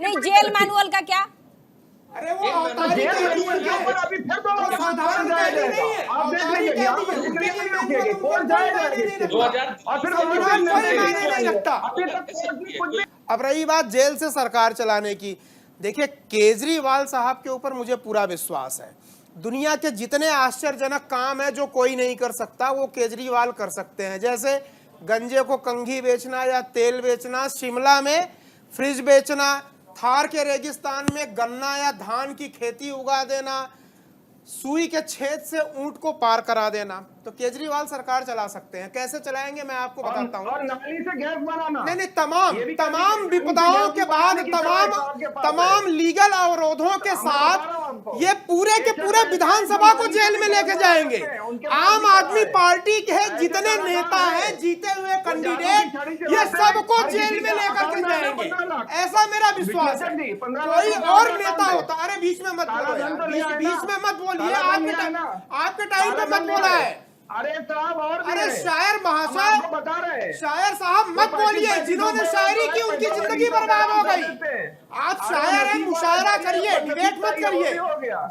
नहीं, jail manual का क्या? अरे वो अवतारी कैदी है, अभी फिर तो साधारण कैदी नहीं है, आप देख अवतारी लीजिए, कैदी है, उनके लिए मैनुअल कौन जाएगा और फिर संविधान कोई मायने नहीं रखता। अभी तक कुछ भी। अब रही बात जेल से सरकार चलाने की, देखिए केजरीवाल साहब के ऊपर मुझे पूरा विश्वास है। दुनिया के जितने आश्चर्यजनक काम है जो कोई नहीं कर सकता, वो केजरीवाल कर सकते हैं। जैसे गंजे को कंघी बेचना या तेल बेचना, शिमला में फ्रिज बेचना, थार के रेगिस्तान में गन्ना या धान की खेती उगा देना, सुई के छेद से ऊंट को पार करा देना। तो केजरीवाल सरकार चला सकते हैं। कैसे चलाएंगे मैं आपको बताता हूँ। और नाली से गैस बनाना, नहीं, तमाम विपदाओं के बाद, तमाम लीगल अवरोधों के साथ ये पूरे के पूरे विधानसभा को जेल में लेके जाएंगे। आम आदमी पार्टी के जितने नेता हैं, जीते हुए कैंडिडेट, ये सबको जेल में लेकर के जाएंगे, ऐसा मेरा विश्वास है। कोई और नेता होता, अरे बीच में मत बोलो यार, बीच में मत बोलिए, आपके टाइम पे मत बोला है। अरे साहब, और अरे शायर महाशय, बता रहे, शायर साहब मत बोलिए। जिन्होंने शायरी की उनकी जिंदगी बर्बाद हो गई। आप शायर हैं, मुशायरा करिए, डिबेट मत करिए।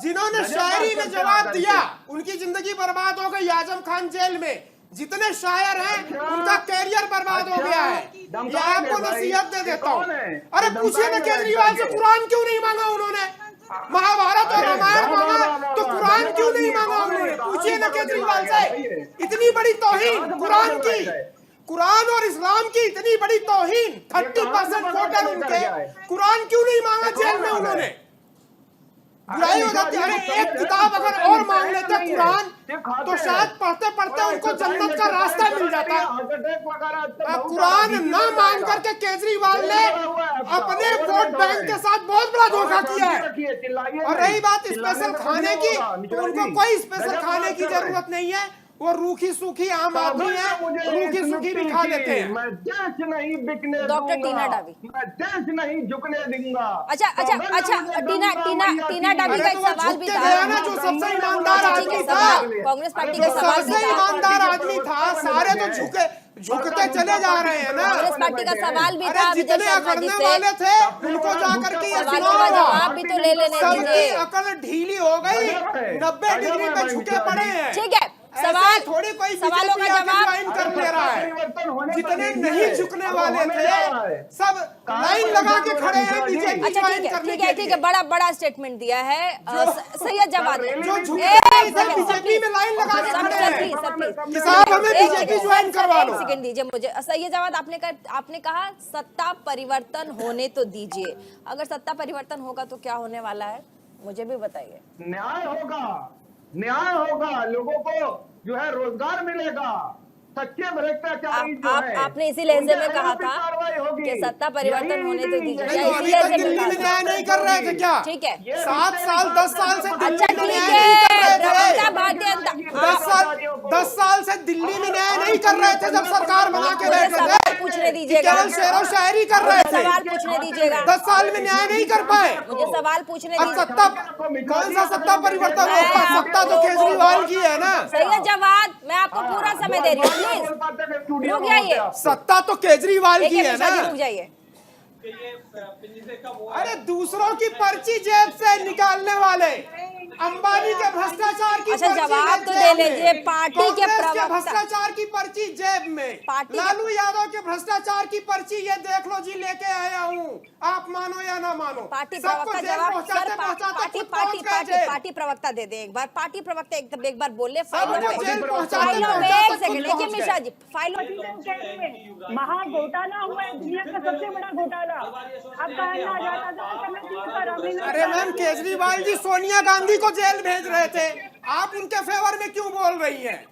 जिन्होंने शायरी में जवाब दिया उनकी जिंदगी बर्बाद हो गई। आजम खान जेल में, जितने शायर हैं उनका कैरियर बर्बाद हो गया है। ये आपको नसीहत दे देता हूँ। अरे पूछिए ना केजरीवाल से, कुरान क्यों नहीं मांगा उन्होंने? महाभारत और रामायण मांगा तो कुरान क्यों नहीं मांगा उन्होंने? पूछिए ना केजरीवाल से। इतनी बड़ी तौहीन कुरान की, कुरान और इस्लाम की इतनी बड़ी तौहीन, 30% वोटर उनके, कुरान क्यों नहीं मांगा जेल में उन्होंने? बुराई हो जाती है। अरे एक किताब अगर और मांग लेते कुरान, तो शायद पढ़ते पढ़ते उनको जन्नत का रास्ता मिल जाता। कुरान न मांग करके केजरीवाल ने अपने वोट बैंक के साथ बहुत बड़ा धोखा किया है। और रही बात स्पेशल खाने की, तो उनको कोई स्पेशल खाने की जरूरत नहीं है। वो रूखी सूखी आम आदमी है, रूखी सूखी भी खा लेते हैं। मैं देश नहीं बिकने डॉक्टर टीना डाबी, मैं देश नहीं झुकने दूंगा। अच्छा, टीना डाबी का एक सवाल भी था ना, जो सबसे ईमानदार आदमी था, कांग्रेस पार्टी का सवाल भी सबसे था, ईमानदार आदमी था, सारे तो झुकते चले जा रहे हैं ना। कांग्रेस पार्टी का सवाल भी था। जितने अकड़ने वाले थे उनको जाकर के ये जवाब भी तो ले लेने दीजिए। अकड़ ढीली हो गई, 90 डिग्री पे झुके पड़े हैं। ठीक है, सवाल थोड़ी कोई सवालों का जवाब कर ले रहा है। जितने नहीं झुकने वाले थे सब लाइन लगा के खड़े हैं बीजेपी। अच्छा ठीक है, बड़ा स्टेटमेंट दिया है सैयद जवाद ने। जो बीजेपी में लाइन लगा के खड़े हैं, साहब हमें बीजेपी ज्वाइन करवा लो। सेकंड दीजिए मुझे। सैयद जवाद, आपने कहा सत्ता परिवर्तन होने तो दीजिए। अगर सत्ता परिवर्तन होगा तो क्या होने वाला है, मुझे भी बताइए। न्याय होगा, लोगों को जो है रोजगार मिलेगा, सच्चे भ्रष्टाचारी जो है। आपने इसी लहजे में कहा था कि सत्ता परिवर्तन होने तो दीजिए। दिल्ली में न्याय नहीं कर रहे थे क्या? ठीक है, 7 साल 10 साल से अच्छा ठीक है, 10 साल से दिल्ली में न्याय नहीं कर रहे थे जब सरकार बना के बैठे थे। पूछने दीजिएगा, केवल शेरो शायरी कर रहे थे। सवाल पूछने दीजिएगा। 10 साल में न्याय नहीं कर पाए। मुझे सवाल पूछने अब दीजिए। सत्ता, कौन सा सत्ता परिवर्तन होगा? सत्ता तो केजरीवाल की है ना। सैयद जवाद, मैं आपको पूरा समय दे रही हूँ, प्लीज रुक जाइए। सत्ता तो केजरीवाल की है ना। रुक जाइए। अरे दूसरों की पर्ची जेब से निकालने वाले, अंबानी के भ्रष्टाचार की अच्छा, पर्ची जवाब तो जेब दे में, लीजिए। पार्टी के प्रवक्ता, भ्रष्टाचार की पर्ची जेब में, लालू यादव के भ्रष्टाचार की पर्ची ये देख लो जी, लेके आया हूँ। आप मानो या ना मानो, पार्टी प्रवक्ता जवाब, पार्टी प्रवक्ता दे दे एक बार। पार्टी प्रवक्ता एक बार बोले फाइलों में। एक सेकंड, देखिए मिश्रा जी, फाइलों महा घोटाला हुआ है, दुनिया का सबसे बड़ा घोटाला। अब अरे मैम, केजरीवाल जी सोनिया गांधी को जेल भेज रहे थे, आप उनके फेवर में क्यों बोल रही हैं?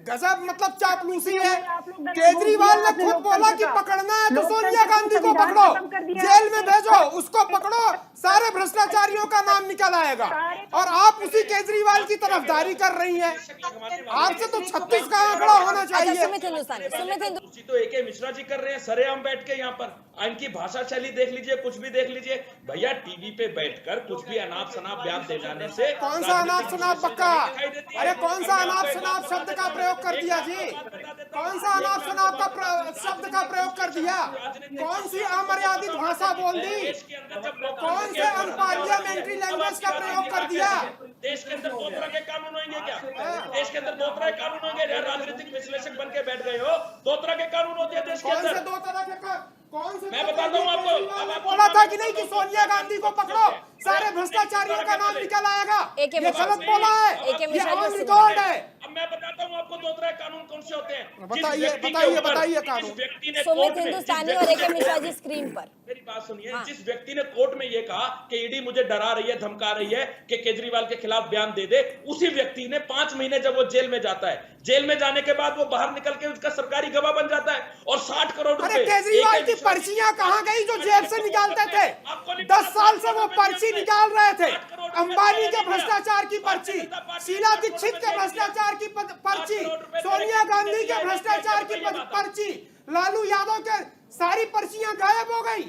गजब, मतलब चापलूसी है। केजरीवाल ने खुद बोला कि पकड़ना है तो सोनिया गांधी को पकड़ो, जेल में भेजो, उसको पकड़ो, सारे भ्रष्टाचारियों का नाम निकल आएगा। और आप उसी केजरीवाल की तरफदारी कर रही हैं। आपसे तो 36 का आंकड़ा होना चाहिए। सुमित हिंदुस्तानी, तो AK मिश्रा जी कर रहे हैं सरेआम बैठ के यहाँ पर। इनकी भाषा शैली देख लीजिए, कुछ भी देख लीजिए भैया। टीवी पे बैठकर कुछ भी अनाप शनाप बयान दे जाने से कौन सा अनाप शनाप बक्का? अरे कौन सा अनाप शनाप शब्द का प्रयोग कर दिया जी? कौन सा अनाप शनाप का शब्द का प्रयोग कर दिया? कौन सी अमर्यादित भाषा बोल दी? कौन से अनपार्लियामेंट्री लैंग्वेज का प्रयोग कर दिया? देश के अंदर दो तरह के कानून होंगे क्या? देश के अंदर दो तरह के कानून होंगे? राजनीतिक विश्लेषक बन के बैठ गए हो, दो तरह के कानून होते हैं देश के कौन से अंदर। दो तरह के कौन से? मैं बताता हूँ आपको। अब आप बोला था कि नहीं कि सोनिया गांधी को पकड़ो, सारे भ्रष्टाचारियों का नाम निकल आएगा। AK ये गलत बोला है, ये ऑन रिकॉर्ड है। अब मैं बताता हूँ आपको दो तरह के कानून कौन से होते हैं। बताइए बताइए कानून। जिस व्यक्ति ने सुमित कोर्ट में- हिंदुस्तानी जिस और व्यक्ति AK ने- मिश्रा जी स्क्रीन पर। मेरी बात सुनिए। हाँ। जिस व्यक्ति ने कोर्ट में ये कहा कि ईडी मुझे डरा रही है, धमका रही है कि केजरीवाल के खिलाफ बयान दे दे, उसी व्यक्ति ने 5 महीने जब वो जेल में जाता है, जेल में जाने के बाद वो बाहर निकल के उसका सरकारी गवाह बन जाता है और 60 करोड़ अरे रुपए। केजरीवाल की पर्चियां कहाँ गई जो जेब से निकालते थे? 10 साल से वो पर्ची निकाल रहे थे। अंबानी के भ्रष्टाचार की पर्ची, शीला दीक्षित के भ्रष्टाचार की पर्ची, सोनिया गांधी के भ्रष्टाचार की पर्ची, लालू यादव के सारी पर्चियां गायब हो गई।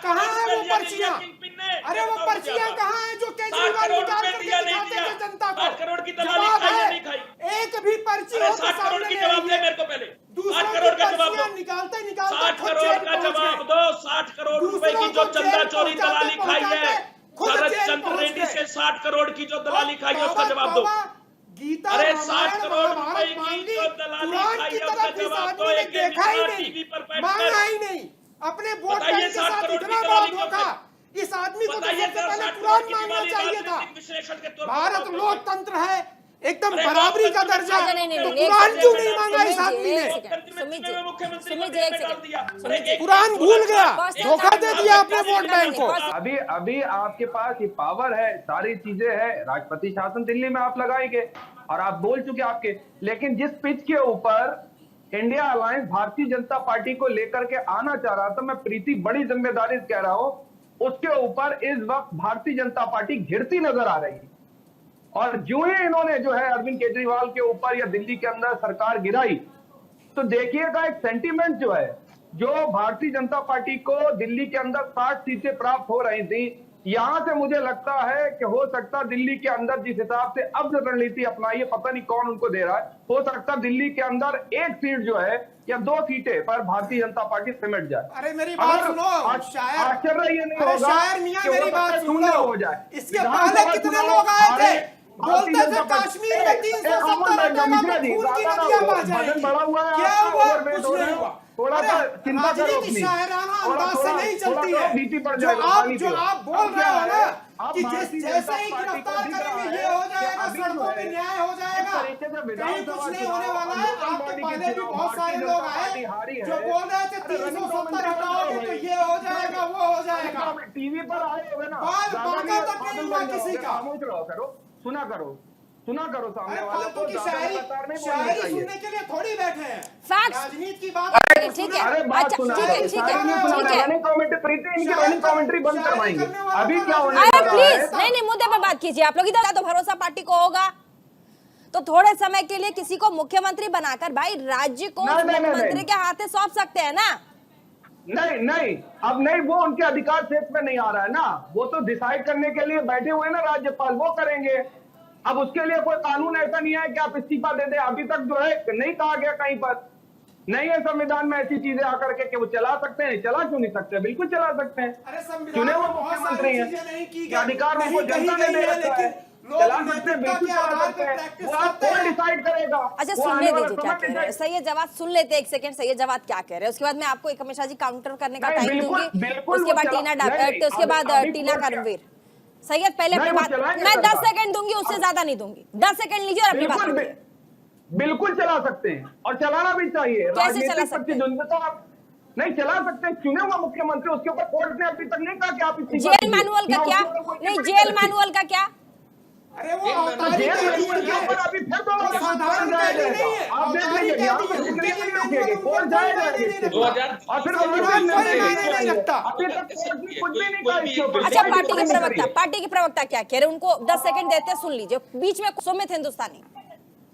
कहाँ है वो पर्चियां? अरे वो पर्चियां कहाँ है जो केजरीवाल निकाल करके दिखाते थे जनता को? 8 करोड़ की दलाली जवाब खाई या है, नहीं खाई? एक भी पर्ची हो तो 60 करोड़ सामने की ले जवाब दे आइए। मेरे को पहले। 8 दूसरों करोड़ की का जवाब पर्चियां दो। निकालते 60 खुद करोड़ जेल का पहुंच जवाब गए। दो। 60 करोड़ रुपए की जो चंदा चोरी दलाली खाई है, खुद शरद जेल चंद्र पहुंच रेड्डी गए। से 60 करोड़ की जो दलाली खाई है उसका जवाब दो। गीता अरे रामायण 60 करोड़ रुपए महाभारत की मांगी, जो दलाली कुरान खाई की है उसका तरफ इस जवाब दो। आदमी ने एक देखा ही नहीं, टीवी पर मांगा बैठकर ही नहीं। अपने वोट बताइए बैंक के 60 साथ करोड़ की इतना दलाली बहुत क्यों धोखा। इस आदमी को तो बताइए सबसे सर, पहले 60 कुरान करोड़ की मांगना दलाली चाहिए था। राजनीतिक विश्लेषण के तौर पर भारत बताओ। लोकतंत्र है, एकदम अरे बराबरी का लोकतंत्र दर्जा, अच्छा, नहीं, तो नहीं, कुरान एक क्यों सेकंड, नहीं मांगा इस सुमित जी, आदमी एक ने? सेकंड, सुमित जी, मुख्यमंत्री सुमित जी, को एक जेल में डाल सेकंड, दिया। सुमित जी, कुरान भूल गया, धोखा दे दिया अपने वोट बैंक को। अभी आपके पास ये पावर है, सारी चीजें है, राष्ट्रपति शासन दिल्ली में आप लगाएंगे और आप बोल चुके आपके, लेकिन जिस पिच के ऊपर India alliance Bharatiya Janata party को लेकर के आना चाह रहा था, मैं प्रीति बड़ी जिम्मेदारी से कह रहा हूं, उसके ऊपर इस वक्त भारतीय जनता पार्टी घिरती नजर आ रही है। और जो ही इन्होंने जो है अरविंद केजरीवाल के ऊपर या दिल्ली के अंदर सरकार गिराई, तो देखिएगा एक सेंटीमेंट जो है, जो भारतीय जनता पार्टी को दिल्ली के अंदर 60 सीटें प्राप्त हो रही थी, यहां से मुझे लगता है कि हो सकता दिल्ली के अंदर जिस हिसाब से अब रणनीति अपनाई है, पता नहीं कौन उनको दे रहा है, हो सकता दिल्ली के अंदर एक सीट जो है या 2 सीटें पर भारतीय जनता पार्टी सिमट जाए। अरे मेरी बात सुनो, शायर आश्चर्य ये नहीं अरे होगा शायर मियां कि हो मेरी सकता बात है सुन शून्य लो। हो जाए। इसके विधानसभा पहले कितने चुनाव लोग आए थे, हारे, बोलते भारतीय थे जनता कश्मीर में पार्टी- 370 हटेगा तो खून की नदियां बह जाएंगी। वजन बढ़ा हुआ है, क्या आपका हुआ? ओवरवेट कुछ हो नहीं रहे हो। हुआ। थोड़ा अरे सा चिंता करो राजनीति अपनी। शायराना थोड़ा- अंदाज से थोड़ा- नहीं चलती थोड़ा है। बीपी बढ़ जो जाएगा, आप पानी जो पियो। आप बोल अब रहे क्या हो है, ना आप कि भारतीय जैसे जनता ही पार्टी को गिरफ्तार दिख रहा करेंगे है ये हो कि जाएगा, अभी सड़कों जो पे है, न्याय हो जाएगा, इस तरीके से कहीं विधानसभा कुछ नहीं चुनाव होने वाला और है। लोकल आपके बॉडी के पहले भी चुनाव बहुत सारे भारतीय लोग जनता आए पार्टी हारी जो है। बोल रहे थे अरे रनिंग 370 कमेंट्री हटाओगे तो भाई। ये हो जाएगा, वो हो जाएगा। टीवी पर आए होगे ना, बाल ज्यादा बांका नहीं, तक नहीं पागल हुआ बन जाओगे, किसी का। खामोश रहो करो, सुना करो सामने अरे वाले फालतू को, की ज्यादा शायरी लगातार नहीं बोलना शायरी चाहिए। सुनने के लिए थोड़ी बैठे हैं। Facts। राजनीति की बात ठीक है, अरे बात अच्छा, सुना ठीक है, ठीक है, ठीक है। रनिंग कमेंट्री प्रीति इनकी रनिंग कमेंट्री बंद करवाएंगे। अभी क्या होने अरे जा रहा प्लीज, है, नहीं नहीं, मुद्दे पे बात कीजिए आप लोग। इधर तो भरोसा पार्टी को होगा तो थोड़े समय के लिए किसी को मुख्यमंत्री बनाकर भाई राज्य को नहीं, नहीं, मुख्यमंत्री नहीं। के हाथे सौंप सकते हैं ना। नहीं अब नहीं, वो उनके अधिकार क्षेत्र में नहीं आ रहा है ना, वो तो डिसाइड करने के लिए बैठे हुए हैं ना राज्यपाल, वो करेंगे। अब उसके लिए कोई कानून ऐसा नहीं है कि आप इस्तीफा दे दे, अभी तक जो है नहीं कहा गया कहीं पर, नहीं है संविधान में ऐसी चीजें आकर के कि वो चला सकते हैं। चला क्यों नहीं सकते? बिल्कुल चला सकते हैं। अरे संविधान चुने हुए में बहुत मुख्यमंत्री सारी हैं, चीजें नहीं की कि अधिकार गई, उनको नहीं कही जनता ने गई दे है, रखा है, लेकिन लोग चला सकते हैं, नैतिकता बिल्कुल के चला आधार सकते पे हैं। प्रैक्टिस वो आप करते कौन हैं। डिसाइड करेगा? अच्छा वो सुनने आने वाला दीजिए क्या समय कह रहे हैं। decide- सैयद जवाद सुन लेते एक सेकंड, सैयद जवाद क्या कह रहे हैं, उसके बाद मैं आपको एक हमेशा जी काउंटर करने का नहीं, टाइम बिल्कुल- दूंगी, बिल्कुल उसके वो बाद चला- टीना नहीं, उसके बाद अभी टीना कोर्ट क्या- करवीर। सैयद पहले अपनी नहीं, वो बात, चलाएंगे मैं 10 सरकार। सेकंड दूंगी, उससे ज्यादा नहीं दूंगी। 10 सेकंड लीजिए और अपनी बात बिल्कुल करिए। बिल्कुल चला सकते हैं और चलाना भी चाहिए। कैसे राजनीतिक चला सकते हैं? प्रतिद्वंद्विता तो आप नहीं चला सकते हैं। चुने हुआ मुख्यमंत्री, उसके ऊपर कोर्ट ने अभी तक नहीं कहा कि आप इस्तीफा जेल दीजिए। मैनुअल का ना क्या? उसके ऊपर कोई नहीं, टिप्पणी जेल करती। मैनुअल का क्या? अरे वो तो अवतारी जेल कैदी मैनुअल के ऊपर है। अभी फिर तो लोग साधारण जाया कैदी नहीं जाएगा। है, आप देख अवतारी लीजिए, यहाँ कैदी पर है, जिंदगी उनके नहीं लिए रुकेगी, मैनुअल कोर्ट उनको जाएगा कोई इसके नहीं ऊपर। रखता। और फिर संविधान वो कोई मायने नहीं रखता। अभी तक कोर्ट ने कुछ भी नहीं कहा इसके ऊपर। अच्छा, कोई पार्टी के टिप्पणी नहीं प्रवक्ता करी। पार्टी के प्रवक्ता क्या कह रहे हैं, उनको 10 सेकंड देते हैं, सुन लीजिए। बीच में सुमित हिंदुस्तानी।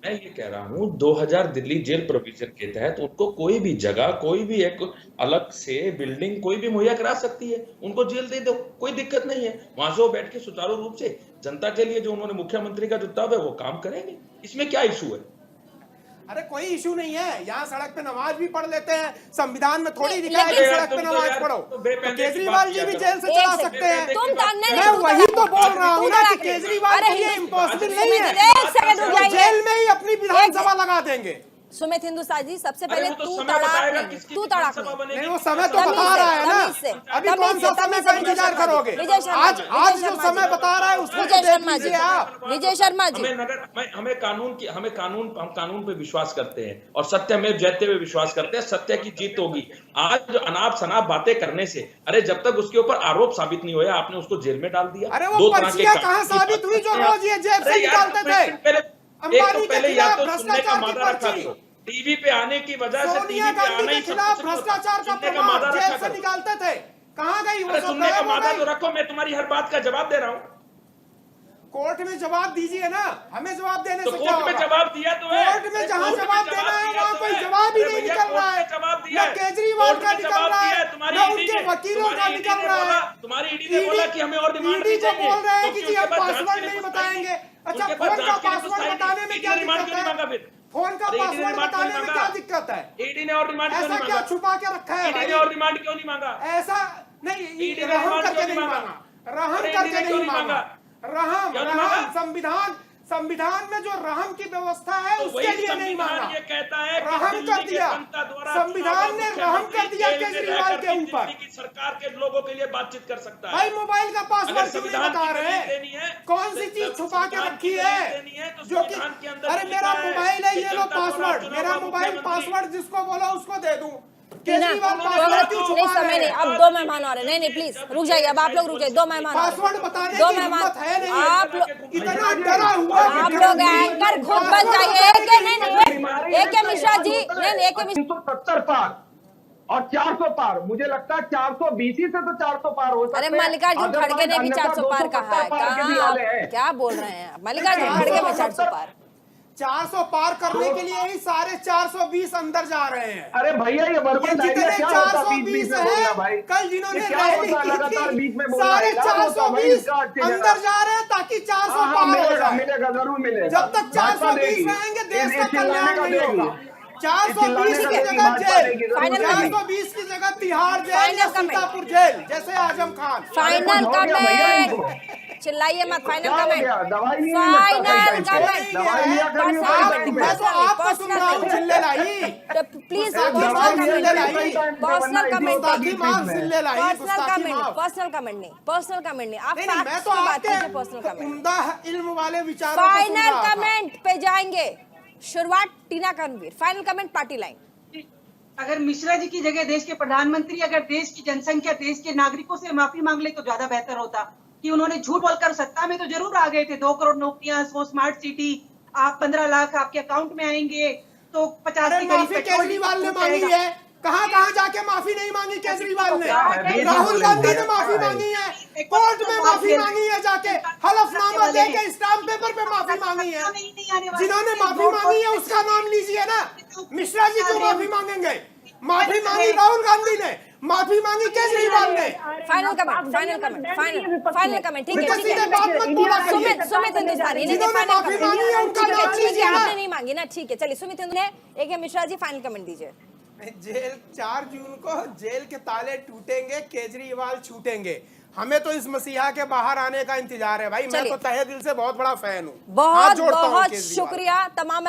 मैं ये कह रहा हूँ 2000 दिल्ली जेल प्रोविजन के तहत उनको कोई भी जगह, कोई भी एक अलग से बिल्डिंग कोई भी मुहैया करा सकती है, उनको जेल दे दो, कोई दिक्कत नहीं है। वहां से वो बैठ के सुचारू रूप से जनता के लिए जो उन्होंने मुख्यमंत्री का जो तब है वो काम करेंगे, इसमें क्या इशू है? अरे कोई इशू नहीं है, यहाँ सड़क पे नमाज भी पढ़ लेते हैं, संविधान में थोड़ी लिखा है कि लेकिन- सड़क पे नमाज पढ़ो। तो तो केजरीवाल जी भी जेल से चला सकते हैं। तुम मैं वही तो बोल रहा हूँ ना कि केजरीवाल के लिए इम्पॉसिबल नहीं है, एक सेकंड रुक वो जाइए। जेल में ही अपनी विधानसभा लगा देंगे। सुमित हिंदुस्तान जी, सबसे अरे पहले वो तो तू समय तड़ाक बताएगा नहीं, किसकी तू तड़ाक विधानसभा नहीं। बनेगी। नहीं, वो समय तो तमीज बता से, रहा है ना, तमीज से, अभी तमीज कौन सा से, समय तमीज का से, इंतजार विजय करोगे? विजय शर्मा आज जी, आज विजय जो शर्मा समय जी, बता रहा है उसको विजय तो देख शर्मा जी, लीजिए आप। विजय शर्मा जी, हमें कानून पे विश्वास करते हैं और सत्यमेव जयते हुए विश्वास करते हैं, सत्य की जीत होगी। आज जो अनाप शनाप बातें करने से, अरे जब तक उसके ऊपर आरोप साबित नहीं होया, आपने उसको जेल में डाल दिया। अरे वो दो तरह के पर्चियां काम कहाँ की बात साबित हुई जो करते हैं रोज ये जेल से अरे यार, निकालते थे? एक तो अंबानी के पहले या खिलाफ तो सुनने का भ्रष्टाचार की मादा रखा पर्ची, करो, टीवी पे आने की वजह से टीवी सोनिया पे आना गांधी ही के सब खिलाफ कुछ नहीं होता। भ्रष्टाचार का सुनने का मादा प्रमाण रखा जेल से करो। निकालते थे, कहाँ गई वो अरे सब? सुनने का गायब हो मादा गई। तो रखो, मैं तुम्हारी हर बात का जवाब दे रहा हूँ। कोर्ट में जवाब दीजिए ना, हमें जवाब देने तो से क्या कोर्ट में होगा? जवाब दिया तो है। कोर्ट में जहाँ जवाब देना है वहाँ कोई जवाब ही नहीं निकल रहा है। जवाब दिया न केजरीवाल का निकल रहा है, तुम्हारी न उनके वकीलों का निकल रहा है। तुम्हारी ईडी ने बोला कि हमें और डिमांड ईडी नहीं को चाहिए, बोल रहे हैं तो कि जी उनके हम पास जांच पासवर्ड के लिए नहीं तो बताएंगे। अच्छा, उनके पास फोन का जांच के लिए तो पासवर्ड बताने में क्या रिमांड दिक्कत क्यों नहीं मांगा है? फिर? फोन का अरे ईडी ने पासवर्ड रिमांड क्यों बताने नहीं में मांगा? क्या दिक्कत है? ईडी ने और रिमांड क्यों ऐसा नहीं क्या मांगा? छुपा के रखा है ईडी ने भाई? और रिमांड क्यों नहीं मांगा? ऐसा नहीं, ईडी ने रहम रिमांड करके क्यों नहीं नहीं मांगा, मांगा? रहम अरे करके ईडी ने क्यों नहीं नहीं मांगा, रहम क्यों नहीं रहम मांगा? संविधान में जो रहम की व्यवस्था है तो उसके वही लिए नहीं संविधान मांगा, ये कहता है कि रहम दिल्ली कर के दिया। जनता द्वारा संविधान ने चुना हुआ रहम कर दिया मुख्यमंत्री केजरीवाल जेल में के रहकर ऊपर। दिल्ली की सरकार के लोगों के लिए बातचीत कर सकता है। भाई मोबाइल का अगर पासवर्ड क्यों नहीं संविधान बता की रहे दलील हैं? देनी है, कौन सी तो चीज छुपा के संविधान रखी की है दलील देनी है, तो जो कि संविधान के अंदर अरे लिखा मेरा है मोबाइल है, कि ये लो जनता द्वारा पासवर्ड, चुना मेरा हुआ मोबाइल मुख्यमंत्री। पासवर्ड जिसको बोला उसको दे दूं। टीना, केजरीवाल प्लीज पासवर्ड क्यों छुपा समय रहे नहीं, हैं? अब दो मेहमान आ रहे हैं। नहीं नहीं प्लीज रुक जाइए, अब आप लोग रुक जाइए, दो मेहमान आ रहे हैं। पासवर्ड बताने दो की मेहमान, हिम्मत है नहीं, आप लोग इतना डरा हुआ आप लोग एंकर खुद बन जाइए। एक के मिश्रा जी, नहीं एक के मिश्रा 370 पार और 400 पार, मुझे लगता है 420 ही से तो 400 पार हो सकते अरे हैं। मल्लिकार्जुन अदरवाइज खड़गे ने भी अन्यथा 400 पार 270 कहा है। पार के भी कहाँ वाले हैं। क्या बोल रहे हैं मल्लिकार्जुन खड़गे में 400 पार? 400 पार करने के लिए ही सारे 420 अंदर जा रहे हैं। अरे भैया ये ये वर्बल जितने डायरिया क्या होता है बीच 420 में बोलना भाई? है, कल जिन्होंने ये क्या रैली होता है की लगातार बीच में थी, बोलना? सारे क्या होता है भाई 420 इसका अच्छी जगह? अंदर जा रहे हैं ताकि 400 हाँ, पार हो मिलेगा जाए। मिलेगा जरूर मिलेगा। जब तक भाजपा 420 देगी। रहेंगे देश ये का चिल्लाने कल्याण का नहीं देगी। होगा। ये 420 चिल्लाने की का जगह देगी, भाजपा देगी, जेल, जरूर फाइनल देगी। 420 की जगह तिहाड़ जेल फाइनल या कमेंट। सीतापुर जेल, जैसे आजम खान। फाइनल हो गया भैया इनको। कमेंट, चिल्लाइए मत। फाइनल क्या हो गया? कमेंट, दवाई नहीं मिलता फाइनल कहीं टाइम पे। कमेंट। दवाई लिया करिए आप- टाइम पे। मैं तो आपको सुन रहा हूँ चिल्ले लाई, प्लीज दवाई पर्सनल लिया कमेंट, करिए सही टाइम पे, वरना पर्सनल इसी कमेंट, होता है गुस्ताखी बीच माफ में। चिल्ले लाई, पर्सनल गुस्ताखी कमेंट, माफ। पर्सनल कमेंट नहीं, पर्सनल कमेंट नहीं। आप नहीं, नहीं, मैं फैक्ट्स तो की बात कीजिए, आपके पर्सनल कमेंट। उम्दा इल्म वाले विचारों को सुन फाइनल रहा था। कमेंट पे जाएंगे। शुरुआत टीना कनवीर, फाइनल कमेंट पार्टी लाइन। अगर मिश्रा जी की जगह देश के प्रधानमंत्री अगर देश की जनसंख्या देश के नागरिकों से माफी मांग ले तो ज्यादा बेहतर होता कि उन्होंने झूठ बोलकर सत्ता में तो जरूर आ गए थे। 2 करोड़ नौकरियां, वो स्मार्ट सिटी, आप 15 लाख आपके अकाउंट में आएंगे तो 50 अरे के करीब माफी पेट्रोल केजरीवाल ने डीजल मांगी जाएगा। है, कहाँ जाके माफी नहीं मांगी केजरीवाल ने? क्या है? राहुल गांधी ने माफी मांगी है, कोर्ट में माफी मांगी है, जाके हलफनामा देके स्टाम्प पेपर पे माफी मांगी है। जिन्होंने माफी मांगी है उसका नाम लीजिए ना। मिश्रा जी क्यों माफी मांगेंगे? माफी मांगी राहुल गांधी ने, माफी मांगी केजरीवाल ने। Final comment, final comment, final comment. ठीक है, बेटा ठीक सीधे है। बात मत बोला करिए। सुमित हिंदुस्तानी ने जिन्होंने फाइनल माफी मांगी है उनका नाम ठीक है, लीजिए ना। आपने नहीं मांगी ना, ठीक है। चलिए सुमित हिंदू ने एक है मिश्रा जी, फाइनल कमेंट दीजिए। जेल 4 जून को जेल के ताले टूटेंगे, केजरीवाल छूटेंगे। हमें तो इस मसीहा के बाहर आने का इंतजार है भाई। मैं चलिए। तो तहे दिल से बहुत बड़ा फैन हूँ। हाथ बहुत जोड़ता हूँ बहुत केजरीवाल। शुक्रिया तमाम